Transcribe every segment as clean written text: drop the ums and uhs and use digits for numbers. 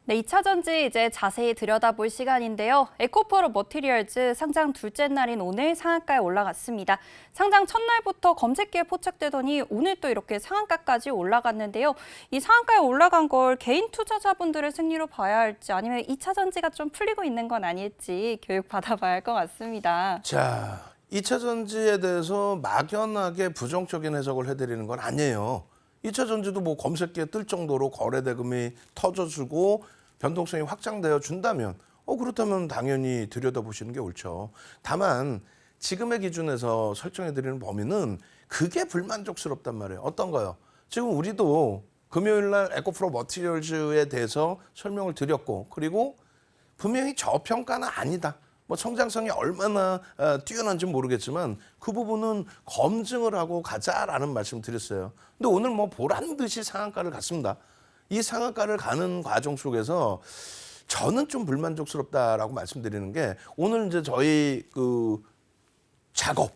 네, 2차 전지 이제 자세히 들여다볼 시간인데요. 에코프로 머티리얼즈 상장 둘째 날인 오늘 상한가에 올라갔습니다. 상장 첫날부터 검색기에 포착되더니 오늘 또 이렇게 상한가까지 올라갔는데요. 이 상한가에 올라간 걸 개인 투자자분들의 승리로 봐야 할지 아니면 2차 전지가 좀 풀리고 있는 건 아닐지 교육 받아봐야 할 것 같습니다. 자, 2차 전지에 대해서 막연하게 부정적인 해석을 해드리는 건 아니에요. 2차 전지도 뭐 검색기에 뜰 정도로 거래 대금이 터져주고 변동성이 확장되어 준다면 그렇다면 당연히 들여다보시는 게 옳죠. 다만 지금의 기준에서 설정해드리는 범위는 그게 불만족스럽단 말이에요. 어떤가요? 지금 우리도 금요일 날 에코프로 머티리얼즈에 대해서 설명을 드렸고 그리고 분명히 저평가는 아니다. 뭐 성장성이 얼마나 뛰어난지 모르겠지만 그 부분은 검증을 하고 가자라는 말씀 드렸어요. 근데 오늘 뭐 보란 듯이 상한가를 갔습니다. 이 상한가를 가는 과정 속에서 저는 좀 불만족스럽다라고 말씀드리는 게 오늘 이제 저희 그 작업,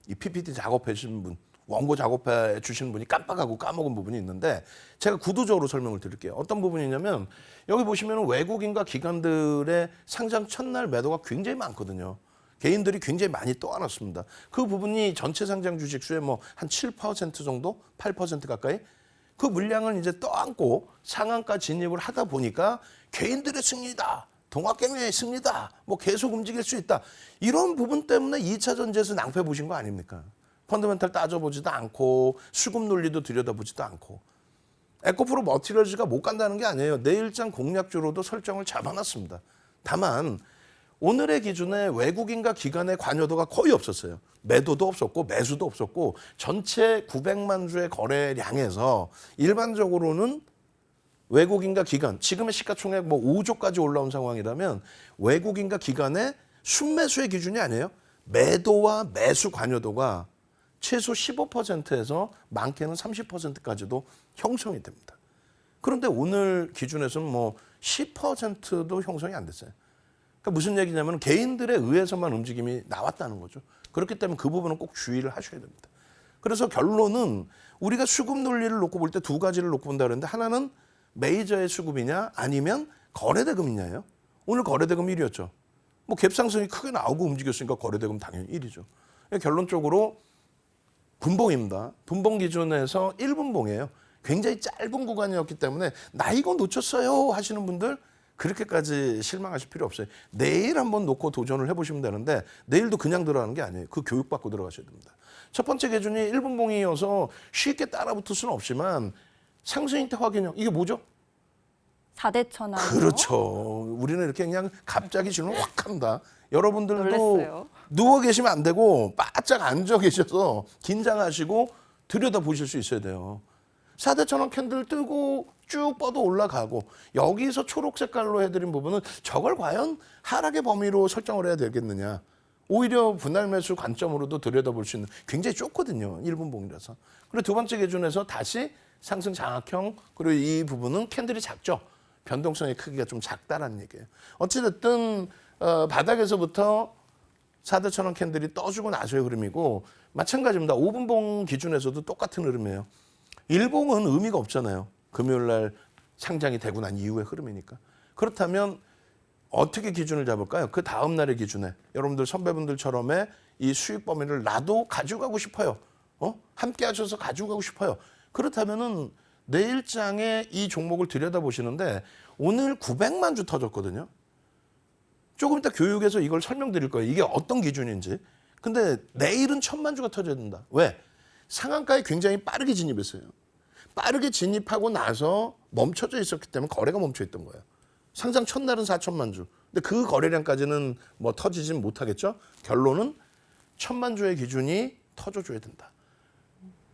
이 PPT 작업해 주신 분, 원고 작업해 주시는 분이 깜빡하고 까먹은 부분이 있는데 제가 구도적으로 설명을 드릴게요. 어떤 부분이냐면 여기 보시면 외국인과 기관들의 상장 첫날 매도가 굉장히 많거든요. 개인들이 굉장히 많이 떠안았습니다. 그 부분이 전체 상장 주식 수의 뭐 한 7% 정도, 8% 가까이 그 물량을 이제 떠안고 상한가 진입을 하다 보니까 개인들의 승리다. 동학경영의 승리다. 뭐 계속 움직일 수 있다. 이런 부분 때문에 2차 전지에서 낭패 보신 거 아닙니까? 펀더멘탈 따져보지도 않고 수급 논리도 들여다보지도 않고. 에코프로 머티리얼즈가 못 간다는 게 아니에요. 내일장 공략주로도 설정을 잡아놨습니다. 다만 오늘의 기준에 외국인과 기관의 관여도가 거의 없었어요. 매도도 없었고 매수도 없었고 전체 900만 주의 거래량에서 일반적으로는 외국인과 기관, 지금의 시가총액 뭐 5조까지 올라온 상황이라면 외국인과 기관의 순매수의 기준이 아니에요. 매도와 매수 관여도가 최소 15%에서 많게는 30%까지도 형성이 됩니다. 그런데 오늘 기준에서는 뭐 10%도 형성이 안 됐어요. 그러니까 무슨 얘기냐면 개인들에 의해서만 움직임이 나왔다는 거죠. 그렇기 때문에 그 부분은 꼭 주의를 하셔야 됩니다. 그래서 결론은 우리가 수급 논리를 놓고 볼 때 두 가지를 놓고 본다 그랬는데 하나는 메이저의 수급이냐 아니면 거래대금이냐예요. 오늘 거래대금 1위였죠. 뭐 갭상승이 크게 나오고 움직였으니까 거래대금 당연히 1위죠. 결론적으로 분봉입니다. 분봉 기준에서 1분봉이에요. 굉장히 짧은 구간이었기 때문에 나 이거 놓쳤어요 하시는 분들 그렇게까지 실망하실 필요 없어요. 내일 한번 놓고 도전을 해보시면 되는데 내일도 그냥 들어가는 게 아니에요. 그 교육받고 들어가셔야 됩니다. 첫 번째 기준이 1분봉이어서 쉽게 따라붙을 수는 없지만 상승인태 확인형 이게 뭐죠? 4대 천왕. 그렇죠. 우리는 이렇게 그냥 갑자기 질문 확 합니다. 여러분들도 놀랐어요. 누워 계시면 안 되고 바짝 앉아 계셔서 긴장하시고 들여다보실 수 있어야 돼요. 4대 천왕 캔들 뜨고 쭉 뻗어 올라가고 여기서 초록 색깔로 해드린 부분은 저걸 과연 하락의 범위로 설정을 해야 되겠느냐. 오히려 분할 매수 관점으로도 들여다볼 수 있는 굉장히 좁거든요. 1분봉이라서. 그리고 두 번째 기준에서 다시 상승 장악형 그리고 이 부분은 캔들이 작죠. 변동성의 크기가 좀 작다라는 얘기예요. 어찌됐든 바닥에서부터 4대 천원 캔들이 떠주고 나서의 흐름이고 마찬가지입니다. 5분봉 기준에서도 똑같은 흐름이에요. 일봉은 의미가 없잖아요. 금요일 날 상장이 되고 난 이후의 흐름이니까. 그렇다면 어떻게 기준을 잡을까요? 그 다음 날의 기준에 여러분들 선배분들처럼의 이 수익 범위를 나도 가지고 가고 싶어요. 함께 하셔서 가지고 가고 싶어요. 그렇다면은 내일장에 이 종목을 들여다보시는데 오늘 900만 주 터졌거든요. 조금 이따 교육에서 이걸 설명드릴 거예요. 이게 어떤 기준인지. 근데 내일은 1000만 주가 터져야 된다. 왜? 상한가에 굉장히 빠르게 진입했어요. 빠르게 진입하고 나서 멈춰져 있었기 때문에 거래가 멈춰 있던 거예요. 상장 첫날은 4천만 주. 근데 그 거래량까지는 뭐 터지진 못하겠죠. 결론은 1000만 주의 기준이 터져줘야 된다.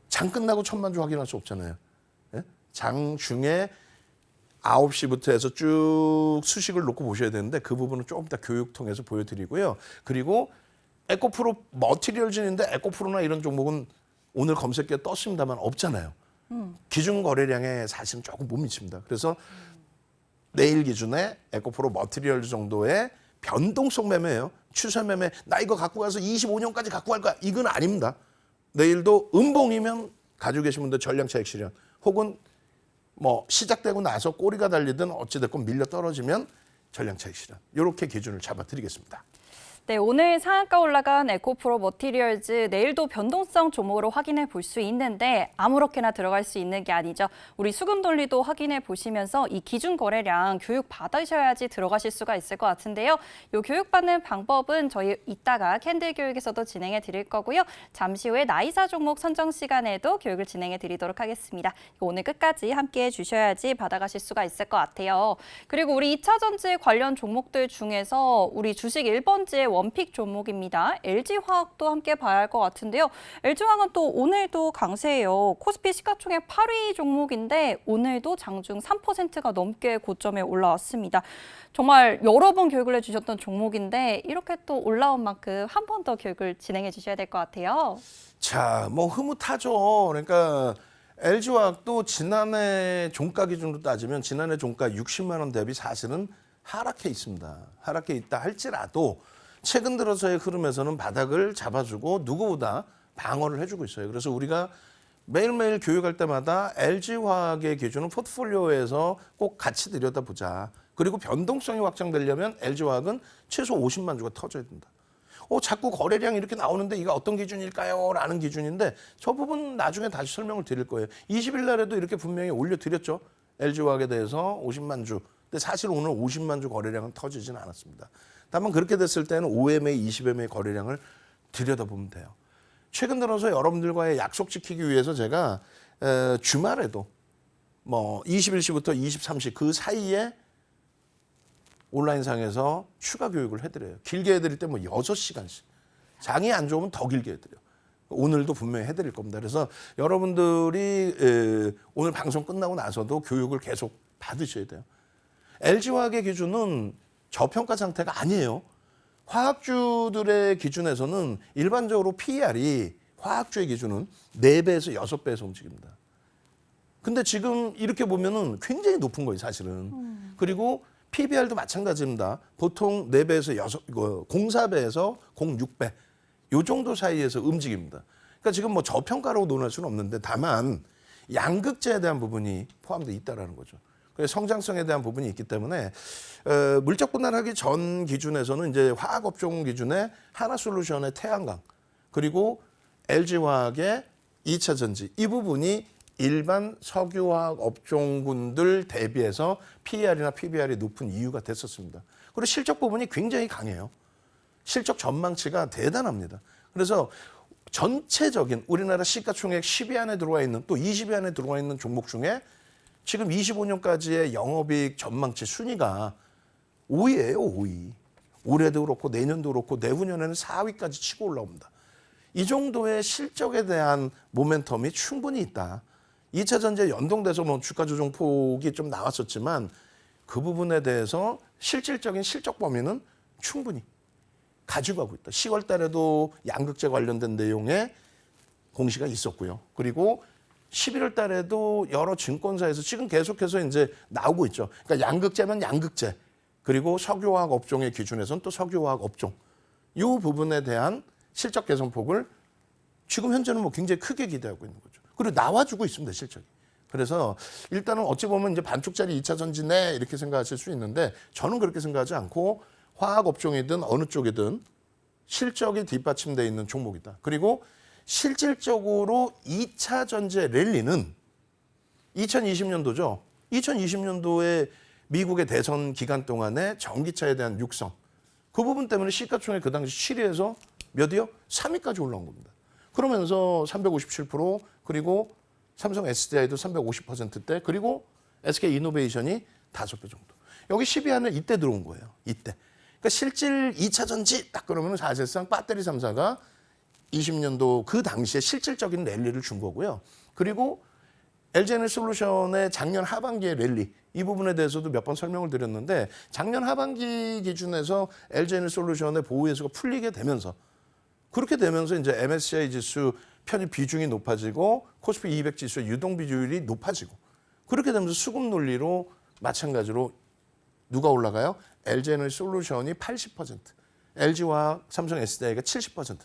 장 끝나고 1000만 주 확인할 수 없잖아요. 예? 장 중에 9시부터 해서 쭉 수식을 놓고 보셔야 되는데 그 부분은 조금 더 교육 통해서 보여드리고요. 그리고 에코프로 머티리얼진인데 에코프로나 이런 종목은 오늘 검색기에 떴습니다만 없잖아요. 기준 거래량에 사실은 조금 못 미칩니다. 그래서 내일 기준에 에코프로 머티리얼 정도의 변동성 매매예요. 추세 매매. 나 이거 갖고 가서 25년까지 갖고 갈 거야. 이건 아닙니다. 내일도 음봉이면 가지고 계신 분들 전량 차익 실현 혹은 뭐 시작되고 나서 꼬리가 달리든 어찌됐건 밀려 떨어지면 전량차익 실현. 이렇게 기준을 잡아드리겠습니다. 네, 오늘 상한가 올라간 에코프로 머티리얼즈 내일도 변동성 종목으로 확인해 볼 수 있는데 아무렇게나 들어갈 수 있는 게 아니죠. 우리 수급 논리도 확인해 보시면서 이 기준 거래량 교육 받으셔야지 들어가실 수가 있을 것 같은데요. 이 교육 받는 방법은 저희 이따가 캔들 교육에서도 진행해 드릴 거고요. 잠시 후에 나이사 종목 선정 시간에도 교육을 진행해 드리도록 하겠습니다. 오늘 끝까지 함께 해 주셔야지 받아가실 수가 있을 것 같아요. 그리고 우리 2차 전지 관련 종목들 중에서 우리 주식 1번지의 원픽 종목입니다. LG화학도 함께 봐야 할 것 같은데요. LG화학은 또 오늘도 강세예요. 코스피 시가총액 8위 종목인데 오늘도 장중 3%가 넘게 고점에 올라왔습니다. 정말 여러 번 교육을 해주셨던 종목인데 이렇게 또 올라온 만큼 한 번 더 교육을 진행해 주셔야 될 것 같아요. 자, 뭐 흐뭇하죠. 그러니까 LG화학도 지난해 종가 기준으로 따지면 지난해 종가 60만 원 대비 사실은 하락해 있습니다. 하락해 있다 할지라도 최근 들어서의 흐름에서는 바닥을 잡아주고 누구보다 방어를 해주고 있어요. 그래서 우리가 매일매일 교육할 때마다 LG화학의 기준은 포트폴리오에서 꼭 같이 들여다보자. 그리고 변동성이 확장되려면 LG화학은 최소 50만 주가 터져야 된다. 자꾸 거래량이 이렇게 나오는데 이거 어떤 기준일까요? 라는 기준인데 저 부분 나중에 다시 설명을 드릴 거예요. 20일 날에도 이렇게 분명히 올려드렸죠. LG화학에 대해서 50만 주. 근데 사실 오늘 50만 주 거래량은 터지진 않았습니다. 다만 그렇게 됐을 때는 5MA, 20MA 거래량을 들여다보면 돼요. 최근 들어서 여러분들과의 약속 지키기 위해서 제가 주말에도 뭐 21시부터 23시 그 사이에 온라인상에서 추가 교육을 해드려요. 길게 해드릴 때 뭐 6시간씩. 장이 안 좋으면 더 길게 해드려요. 오늘도 분명히 해드릴 겁니다. 그래서 여러분들이 오늘 방송 끝나고 나서도 교육을 계속 받으셔야 돼요. LG화학의 기준은 저평가 상태가 아니에요. 화학주들의 기준에서는 일반적으로 PER이 화학주의 기준은 4배에서 6배에서 움직입니다. 근데 지금 이렇게 보면은 굉장히 높은 거예요, 사실은. 그리고 PBR도 마찬가지입니다. 보통 4배에서 0.4배에서 0.6배 요 정도 사이에서 움직입니다. 그러니까 지금 뭐 저평가라고 논할 수는 없는데 다만 양극재에 대한 부분이 포함되어 있다라는 거죠. 그래서 성장성에 대한 부분이 있기 때문에 물적 분할하기 전 기준에서는 이제 화학업종 기준에 하나솔루션의 태양광 그리고 LG화학의 2차 전지 이 부분이 일반 석유화학 업종군들 대비해서 PER이나 PBR이 높은 이유가 됐었습니다. 그리고 실적 부분이 굉장히 강해요. 실적 전망치가 대단합니다. 그래서 전체적인 우리나라 시가총액 10위 안에 들어와 있는 또 20위 안에 들어와 있는 종목 중에 지금 25년까지의 영업이익 전망치 순위가 5위예요, 5위. 올해도 그렇고 내년도 그렇고 내후년에는 4위까지 치고 올라옵니다. 이 정도의 실적에 대한 모멘텀이 충분히 있다. 2차 전지에 연동돼서 뭐 주가 조정 폭이 좀 나왔었지만 그 부분에 대해서 실질적인 실적 범위는 충분히 가지고 가고 있다. 10월 달에도 양극재 관련된 내용의 공시가 있었고요. 그리고 11월 달에도 여러 증권사에서 지금 계속해서 이제 나오고 있죠. 그러니까 양극재면 양극재, 그리고 석유화학 업종의 기준에서는 또 석유화학 업종. 이 부분에 대한 실적 개선폭을 지금 현재는 뭐 굉장히 크게 기대하고 있는 거죠. 그리고 나와주고 있습니다, 실적이. 그래서 일단은 어찌 보면 이제 반쪽짜리 2차 전지네 이렇게 생각하실 수 있는데 저는 그렇게 생각하지 않고 화학 업종이든 어느 쪽이든 실적이 뒷받침되어 있는 종목이다. 그리고 실질적으로 2차 전지의 랠리는 2020년도죠. 2020년도에 미국의 대선 기간 동안에 전기차에 대한 육성. 그 부분 때문에 시가총액 그 당시 7위에서 몇이요? 3위까지 올라온 겁니다. 그러면서 357% 그리고 삼성 SDI도 350%대 그리고 SK 이노베이션이 5배 정도. 여기 10위 안에 이때 들어온 거예요. 이때. 그러니까 실질 2차 전지 딱 그러면 사실상 배터리 3사가 20년도 그 당시에 실질적인 랠리를 준 거고요. 그리고 LG에너지솔루션의 작년 하반기의 랠리 이 부분에 대해서도 몇 번 설명을 드렸는데 작년 하반기 기준에서 LG에너지솔루션의 보유 해수가 풀리게 되면서 그렇게 되면서 이제 MSCI 지수 편입 비중이 높아지고 코스피 200 지수의 유동 비율이 높아지고 그렇게 되면서 수급 논리로 마찬가지로 누가 올라가요? LG에너지솔루션이 80%, LG와 삼성 SDI가 70%대.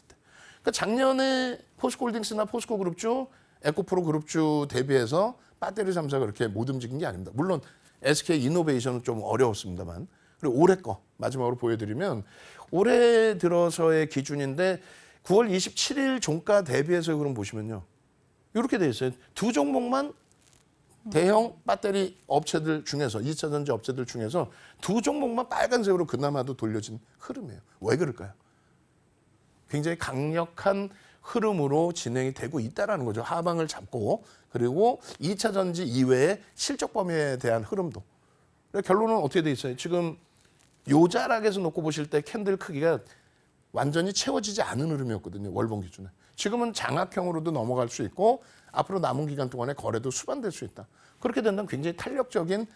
그러니까 작년에 포스코홀딩스나 포스코그룹주, 에코프로 그룹주 대비해서 배터리 3사가 그렇게 못 움직인 게 아닙니다. 물론 SK 이노베이션은 좀 어려웠습니다만. 그리고 올해 거 마지막으로 보여드리면 올해 들어서의 기준인데 9월 27일 종가 대비해서 그럼 보시면요. 이렇게 돼 있어요. 두 종목만 대형 배터리 업체들 중에서 2차 전지 업체들 중에서 두 종목만 빨간색으로 그나마도 돌려진 흐름이에요. 왜 그럴까요? 굉장히 강력한 흐름으로 진행이 되고 있다라는 거죠. 하방을 잡고 그리고 2차 전지 이외의 실적 범위에 대한 흐름도. 결론은 어떻게 돼 있어요? 지금 요 자락에서 놓고 보실 때 캔들 크기가 완전히 채워지지 않은 흐름이었거든요. 월봉 기준에. 지금은 장악형으로도 넘어갈 수 있고 앞으로 남은 기간 동안에 거래도 수반될 수 있다. 그렇게 된다면 굉장히 탄력적인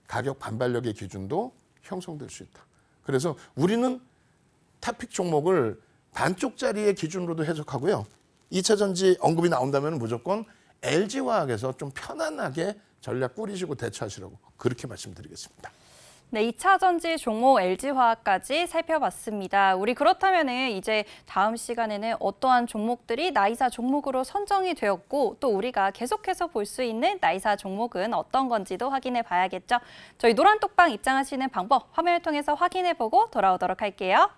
가격 반발력의 기준도 형성될 수 있다. 그래서 우리는 탑픽 종목을 반쪽짜리의 기준으로도 해석하고요. 2차 전지 언급이 나온다면 무조건 LG화학에서 좀 편안하게 전략 꾸리시고 대처하시라고 그렇게 말씀드리겠습니다. 네, 2차 전지 종목 LG화학까지 살펴봤습니다. 우리 그렇다면 이제 다음 시간에는 어떠한 종목들이 나이사 종목으로 선정이 되었고 또 우리가 계속해서 볼 수 있는 나이사 종목은 어떤 건지도 확인해 봐야겠죠. 저희 노란톡방 입장하시는 방법 화면을 통해서 확인해 보고 돌아오도록 할게요.